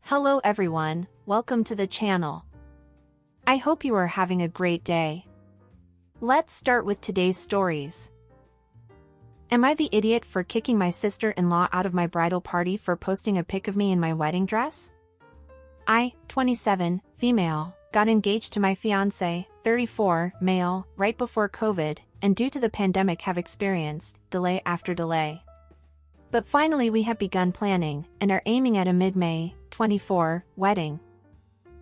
Hello everyone, welcome to the channel. I hope you are having a great day. Let's start with today's stories. Am I the idiot for kicking my sister-in-law out of my bridal party for posting a pic of me in my wedding dress? I, 27, female, got engaged to my fiancé, 34, male, right before COVID, and due to the pandemic have experienced delay after delay. But finally we have begun planning and are aiming at a mid-May, 24, wedding.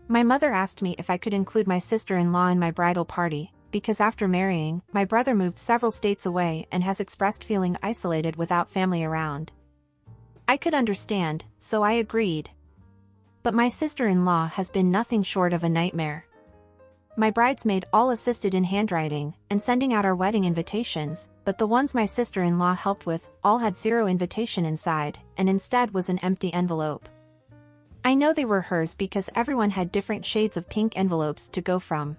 My mother asked me if I could include my sister-in-law in my bridal party, because after marrying, my brother moved several states away and has expressed feeling isolated without family around. I could understand, so I agreed. But my sister-in-law has been nothing short of a nightmare. My bridesmaid all assisted in handwriting and sending out our wedding invitations, but the ones my sister-in-law helped with all had zero invitation inside, and instead was an empty envelope. I know they were hers because everyone had different shades of pink envelopes to go from.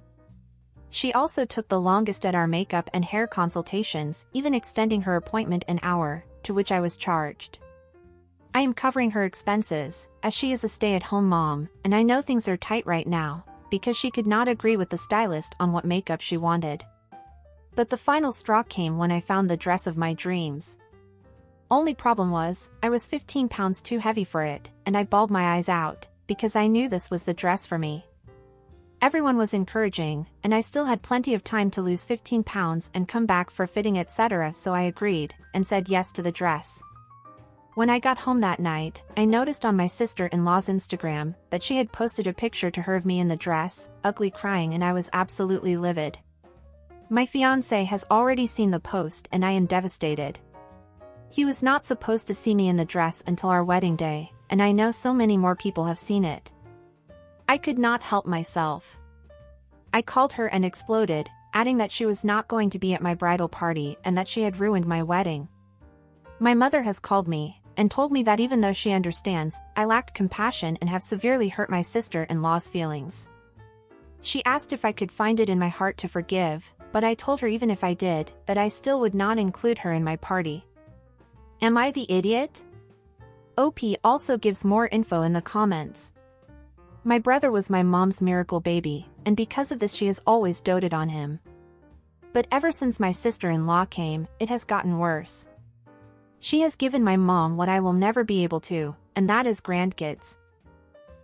She also took the longest at our makeup and hair consultations, even extending her appointment an hour, to which I was charged. I am covering her expenses, as she is a stay-at-home mom, and I know things are tight right now, because she could not agree with the stylist on what makeup she wanted. But the final straw came when I found the dress of my dreams. Only problem was, I was 15 pounds too heavy for it, and I bawled my eyes out, because I knew this was the dress for me. Everyone was encouraging, and I still had plenty of time to lose 15 pounds and come back for fitting etc., so I agreed, and said yes to the dress. When I got home that night, I noticed on my sister-in-law's Instagram that she had posted a picture to her of me in the dress, ugly crying, and I was absolutely livid. My fiancé has already seen the post and I am devastated. He was not supposed to see me in the dress until our wedding day, and I know so many more people have seen it. I could not help myself. I called her and exploded, adding that she was not going to be at my bridal party and that she had ruined my wedding. My mother has called me and told me that even though she understands, I lacked compassion and have severely hurt my sister-in-law's feelings. She asked if I could find it in my heart to forgive, but I told her even if I did, that I still would not include her in my party. Am I the idiot? OP also gives more info in the comments. My brother was my mom's miracle baby, and because of this she has always doted on him. But ever since my sister-in-law came, it has gotten worse. She has given my mom what I will never be able to, and that is grandkids.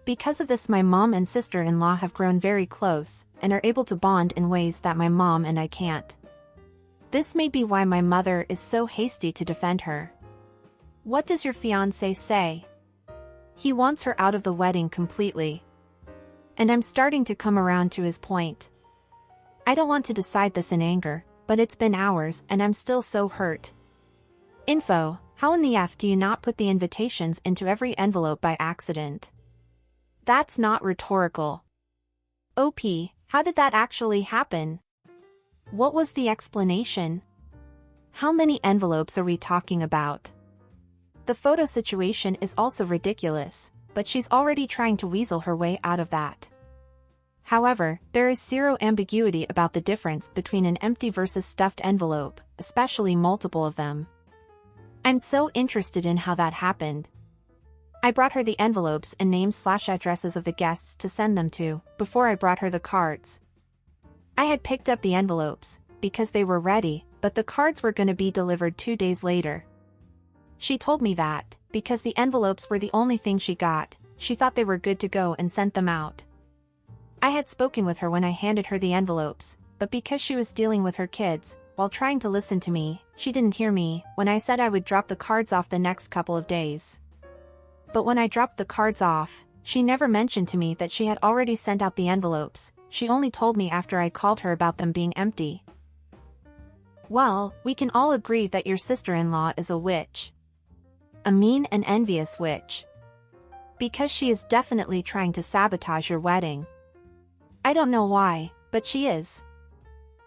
Because of this my mom and sister-in-law have grown very close, and are able to bond in ways that my mom and I can't. This may be why my mother is so hasty to defend her. What does your fiancé say? He wants her out of the wedding completely. And I'm starting to come around to his point. I don't want to decide this in anger, but it's been hours and I'm still so hurt. Info: how in the F do you not put the invitations into every envelope by accident? That's not rhetorical. OP, how did that actually happen? What was the explanation? How many envelopes are we talking about? The photo situation is also ridiculous, but she's already trying to weasel her way out of that. However, there is zero ambiguity about the difference between an empty versus stuffed envelope, especially multiple of them. I'm so interested in how that happened. I brought her the envelopes and names/addresses of the guests to send them to, before I brought her the cards. I had picked up the envelopes, because they were ready, but the cards were going to be delivered 2 days later. She told me that, because the envelopes were the only thing she got, she thought they were good to go and sent them out. I had spoken with her when I handed her the envelopes, but because she was dealing with her kids, while trying to listen to me, she didn't hear me when I said I would drop the cards off the next couple of days. But when I dropped the cards off, she never mentioned to me that she had already sent out the envelopes, she only told me after I called her about them being empty. Well, we can all agree that your sister-in-law is a witch. A mean and envious witch. Because she is definitely trying to sabotage your wedding. I don't know why, but she is.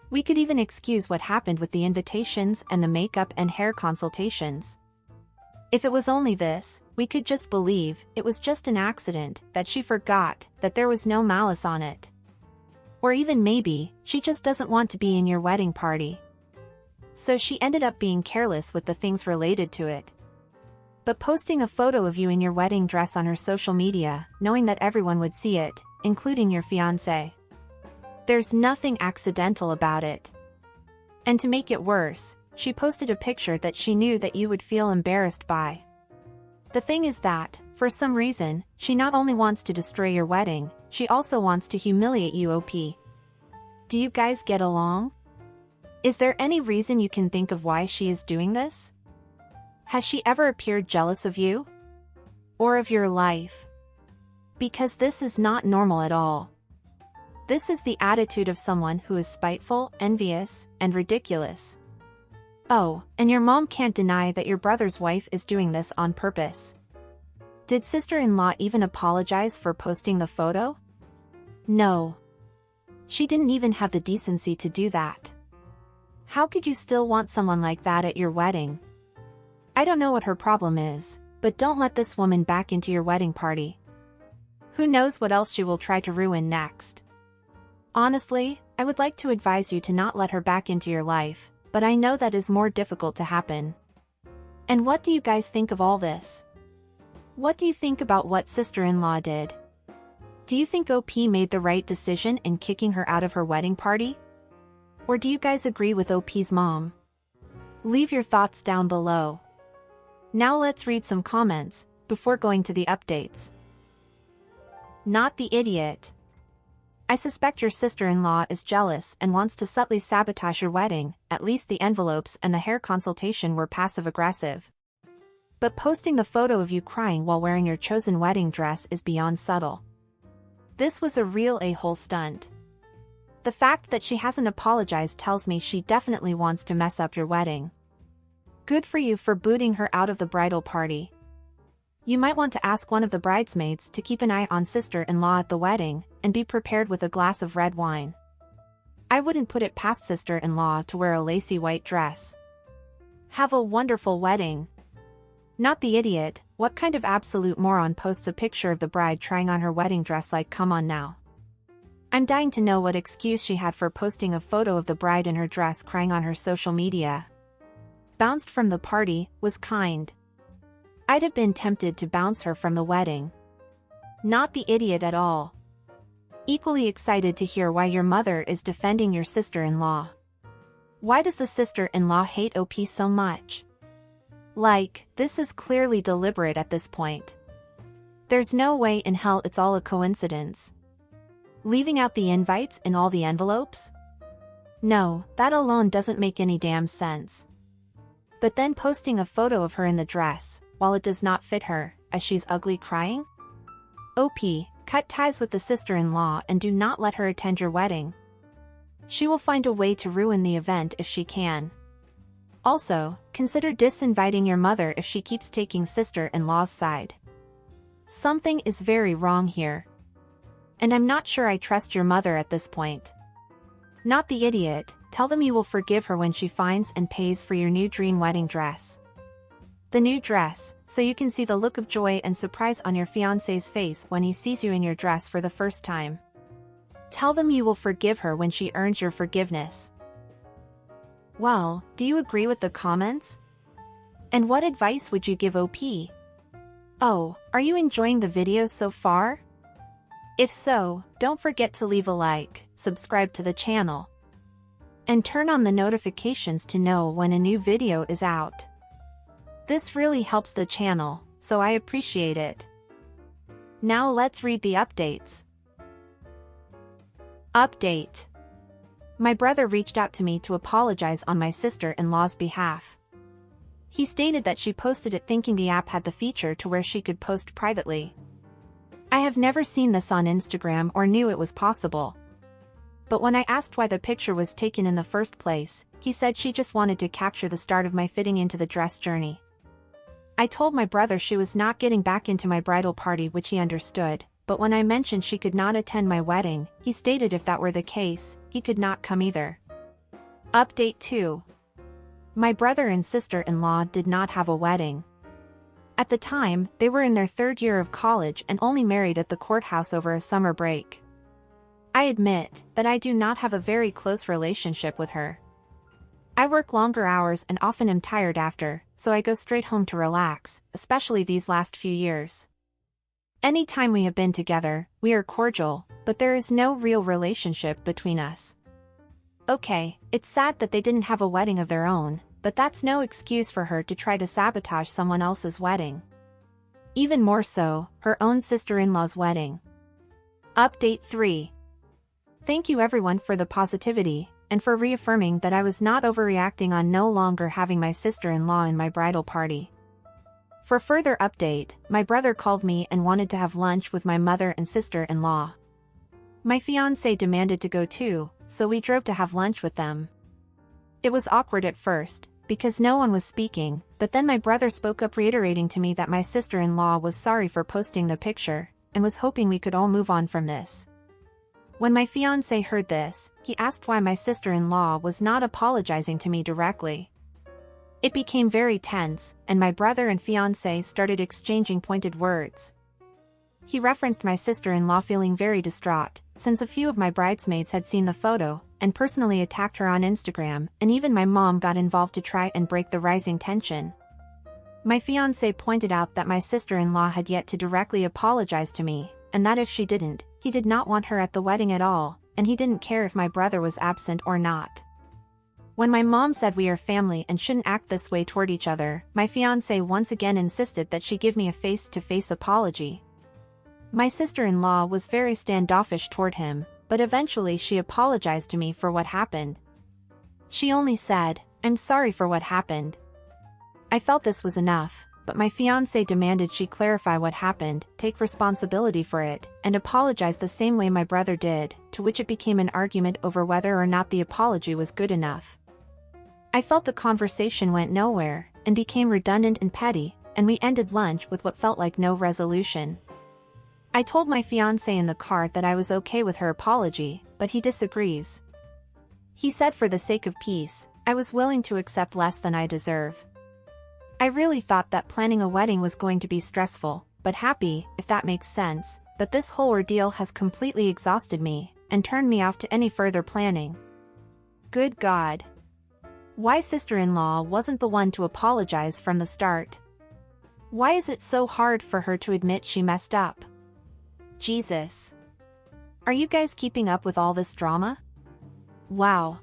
We could even excuse what happened with the invitations and the makeup and hair consultations. If it was only this, we could just believe it was just an accident, that she forgot, that there was no malice on it. Or even maybe, she just doesn't want to be in your wedding party. So she ended up being careless with the things related to it. But posting a photo of you in your wedding dress on her social media, knowing that everyone would see it, including your fiancé. There's nothing accidental about it. And to make it worse, she posted a picture that she knew that you would feel embarrassed by. The thing is that, for some reason, she not only wants to destroy your wedding, she also wants to humiliate you, OP. Do you guys get along? Is there any reason you can think of why she is doing this? Has she ever appeared jealous of you? Or of your life? Because this is not normal at all. This is the attitude of someone who is spiteful, envious, and ridiculous. Oh, and your mom can't deny that your brother's wife is doing this on purpose. Did sister-in-law even apologize for posting the photo? No. She didn't even have the decency to do that. How could you still want someone like that at your wedding? I don't know what her problem is, but don't let this woman back into your wedding party. Who knows what else she will try to ruin next. Honestly, I would like to advise you to not let her back into your life, but I know that is more difficult to happen. And what do you guys think of all this? What do you think about what sister-in-law did? Do you think OP made the right decision in kicking her out of her wedding party? Or do you guys agree with OP's mom? Leave your thoughts down below. Now let's read some comments, before going to the updates. Not the idiot. I suspect your sister-in-law is jealous and wants to subtly sabotage your wedding. At least the envelopes and the hair consultation were passive-aggressive. But posting the photo of you crying while wearing your chosen wedding dress is beyond subtle. This was a real a-hole stunt. The fact that she hasn't apologized tells me she definitely wants to mess up your wedding. Good for you for booting her out of the bridal party. You might want to ask one of the bridesmaids to keep an eye on sister-in-law at the wedding, and be prepared with a glass of red wine. I wouldn't put it past sister-in-law to wear a lacy white dress. Have a wonderful wedding. Not the idiot. What kind of absolute moron posts a picture of the bride trying on her wedding dress? Like, come on now. I'm dying to know what excuse she had for posting a photo of the bride in her dress crying on her social media. Bounced from the party, was kind. I'd have been tempted to bounce her from the wedding. Not the idiot at all. Equally excited to hear why your mother is defending your sister-in-law. Why does the sister-in-law hate OP so much? Like, this is clearly deliberate at this point. There's no way in hell it's all a coincidence. Leaving out the invites in all the envelopes? No, that alone doesn't make any damn sense. But then posting a photo of her in the dress, while it does not fit her, as she's ugly crying? OP, cut ties with the sister-in-law and do not let her attend your wedding. She will find a way to ruin the event if she can. Also, consider disinviting your mother if she keeps taking sister-in-law's side. Something is very wrong here. And I'm not sure I trust your mother at this point. Not the idiot. Tell them you will forgive her when she finds and pays for your new dream wedding dress. The new dress, so you can see the look of joy and surprise on your fiancé's face when he sees you in your dress for the first time. Tell them you will forgive her when she earns your forgiveness. Well, do you agree with the comments? And what advice would you give OP? Oh, are you enjoying the videos so far? If so, don't forget to leave a like, subscribe to the channel, and turn on the notifications to know when a new video is out. This really helps the channel, so I appreciate it. Now let's read the updates. Update. My brother reached out to me to apologize on my sister-in-law's behalf. He stated that she posted it thinking the app had the feature to where she could post privately. I have never seen this on Instagram or knew it was possible. But when I asked why the picture was taken in the first place, he said she just wanted to capture the start of my fitting into the dress journey. I told my brother she was not getting back into my bridal party, which he understood, but when I mentioned she could not attend my wedding, he stated if that were the case, he could not come either. Update 2. My brother and sister-in-law did not have a wedding. At the time, they were in their third year of college and only married at the courthouse over a summer break. I admit that I do not have a very close relationship with her. I work longer hours and often am tired after, so I go straight home to relax, especially these last few years. Any time we have been together, we are cordial, but there is no real relationship between us. Okay, it's sad that they didn't have a wedding of their own, but that's no excuse for her to try to sabotage someone else's wedding. Even more so, her own sister-in-law's wedding. Update 3. Thank you everyone for the positivity, and for reaffirming that I was not overreacting on no longer having my sister-in-law in my bridal party. For further update, my brother called me and wanted to have lunch with my mother and sister-in-law. My fiancé demanded to go too, so we drove to have lunch with them. It was awkward at first, because no one was speaking, but then my brother spoke up reiterating to me that my sister-in-law was sorry for posting the picture, and was hoping we could all move on from this. When my fiancé heard this, he asked why my sister-in-law was not apologizing to me directly. It became very tense, and my brother and fiancé started exchanging pointed words. He referenced my sister-in-law feeling very distraught, since a few of my bridesmaids had seen the photo, and personally attacked her on Instagram, and even my mom got involved to try and break the rising tension. My fiancé pointed out that my sister-in-law had yet to directly apologize to me, and that if she didn't, he did not want her at the wedding at all, and he didn't care if my brother was absent or not. When my mom said we are family and shouldn't act this way toward each other, my fiancé once again insisted that she give me a face-to-face apology. My sister-in-law was very standoffish toward him, but eventually she apologized to me for what happened. She only said, "I'm sorry for what happened." I felt this was enough, but my fiancé demanded she clarify what happened, take responsibility for it, and apologize the same way my brother did, to which it became an argument over whether or not the apology was good enough. I felt the conversation went nowhere, and became redundant and petty, and we ended lunch with what felt like no resolution. I told my fiancé in the car that I was okay with her apology, but he disagrees. He said for the sake of peace, I was willing to accept less than I deserve. I really thought that planning a wedding was going to be stressful, but happy, if that makes sense, but this whole ordeal has completely exhausted me, and turned me off to any further planning. Good God. Why sister-in-law wasn't the one to apologize from the start? Why is it so hard for her to admit she messed up? Jesus. Are you guys keeping up with all this drama? Wow.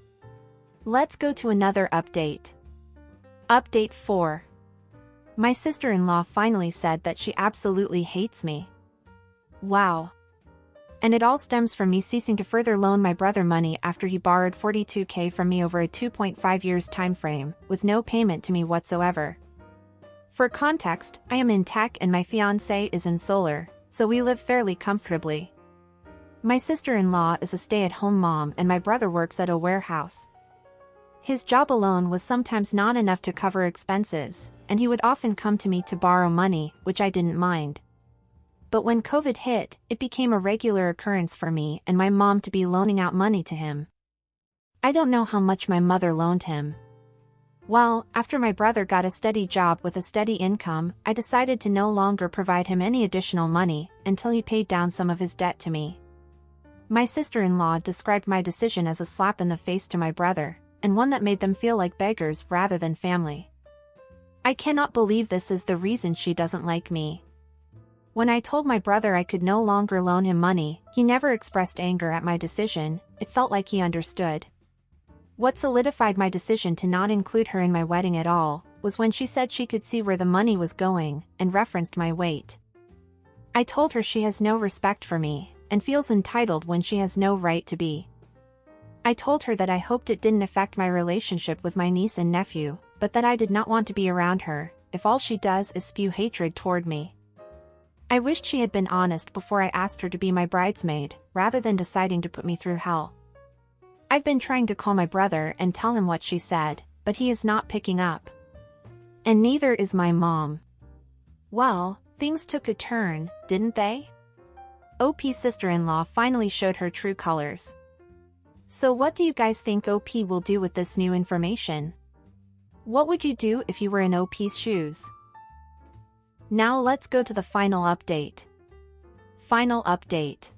Let's go to another update. Update 4. My sister-in-law finally said that she absolutely hates me. Wow. And it all stems from me ceasing to further loan my brother money after he borrowed $42K from me over a 2.5 years time frame, with no payment to me whatsoever. For context, I am in tech and my fiancé is in solar, so we live fairly comfortably. My sister-in-law is a stay-at-home mom and my brother works at a warehouse. His job alone was sometimes not enough to cover expenses, and he would often come to me to borrow money, which I didn't mind. But when COVID hit, it became a regular occurrence for me and my mom to be loaning out money to him. I don't know how much my mother loaned him. Well, after my brother got a steady job with a steady income, I decided to no longer provide him any additional money, until he paid down some of his debt to me. My sister-in-law described my decision as a slap in the face to my brother, and one that made them feel like beggars rather than family. I cannot believe this is the reason she doesn't like me. When I told my brother I could no longer loan him money, he never expressed anger at my decision, it felt like he understood. What solidified my decision to not include her in my wedding at all, was when she said she could see where the money was going, and referenced my weight. I told her she has no respect for me, and feels entitled when she has no right to be. I told her that I hoped it didn't affect my relationship with my niece and nephew, but that I did not want to be around her, if all she does is spew hatred toward me. I wished she had been honest before I asked her to be my bridesmaid, rather than deciding to put me through hell. I've been trying to call my brother and tell him what she said, but he is not picking up. And neither is my mom. Well, things took a turn, didn't they? OP's sister-in-law finally showed her true colors. So what do you guys think OP will do with this new information? What would you do if you were in OP's shoes? Now let's go to the final update. Final update.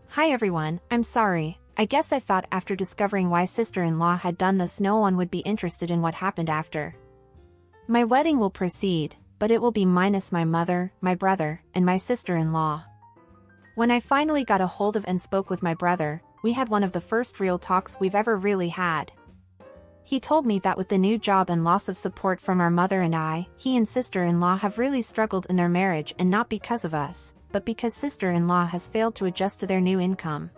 Hi everyone, I'm sorry, I guess I thought after discovering why sister-in-law had done this no one would be interested in what happened after. My wedding will proceed, but it will be minus my mother, my brother, and my sister-in-law. When I finally got a hold of and spoke with my brother, we had one of the first real talks we've ever really had. He told me that with the new job and loss of support from our mother and I, he and sister-in-law have really struggled in their marriage, and not because of us, but because sister-in-law has failed to adjust to their new income,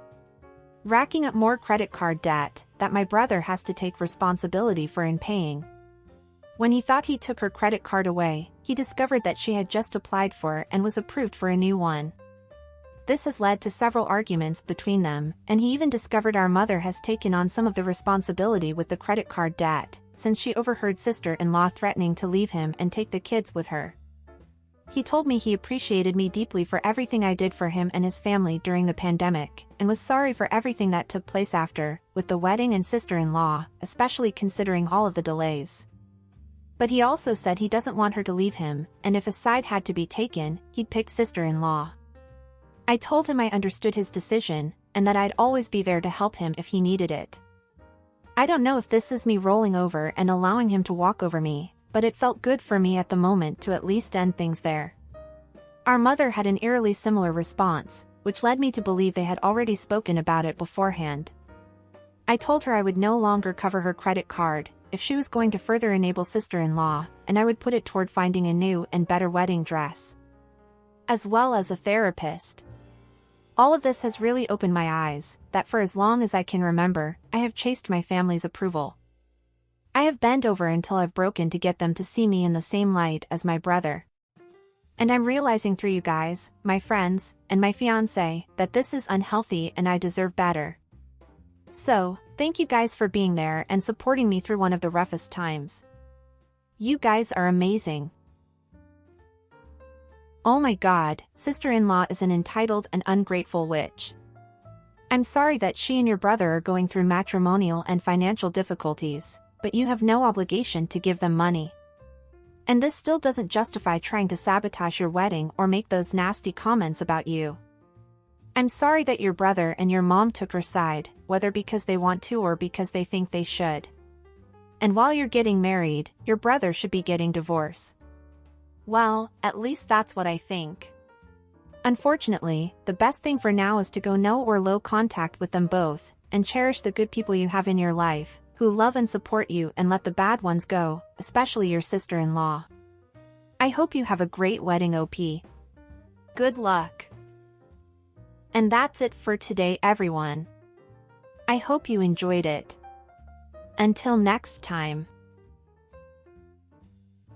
racking up more credit card debt that my brother has to take responsibility for in paying. When he thought he took her credit card away, he discovered that she had just applied for and was approved for a new one. This has led to several arguments between them, and he even discovered our mother has taken on some of the responsibility with the credit card debt, since she overheard sister-in-law threatening to leave him and take the kids with her. He told me he appreciated me deeply for everything I did for him and his family during the pandemic, and was sorry for everything that took place after, with the wedding and sister-in-law, especially considering all of the delays. But he also said he doesn't want her to leave him, and if a side had to be taken, he'd pick sister-in-law. I told him I understood his decision, and that I'd always be there to help him if he needed it. I don't know if this is me rolling over and allowing him to walk over me, but it felt good for me at the moment to at least end things there. Our mother had an eerily similar response, which led me to believe they had already spoken about it beforehand. I told her I would no longer cover her credit card if she was going to further enable sister-in-law, and I would put it toward finding a new and better wedding dress, as well as a therapist. All of this has really opened my eyes, that for as long as I can remember, I have chased my family's approval. I have bent over until I've broken to get them to see me in the same light as my brother. And I'm realizing through you guys, my friends, and my fiancé, that this is unhealthy and I deserve better. So, thank you guys for being there and supporting me through one of the roughest times. You guys are amazing. Oh my God, sister-in-law is an entitled and ungrateful witch. I'm sorry that she and your brother are going through matrimonial and financial difficulties, but you have no obligation to give them money. And this still doesn't justify trying to sabotage your wedding or make those nasty comments about you. I'm sorry that your brother and your mom took her side, whether because they want to or because they think they should. And while you're getting married, your brother should be getting divorced. Well, at least that's what I think. Unfortunately, the best thing for now is to go no or low contact with them both, and cherish the good people you have in your life, who love and support you, and let the bad ones go, especially your sister-in-law. I hope you have a great wedding, OP. Good luck. And that's it for today, everyone. I hope you enjoyed it. Until next time.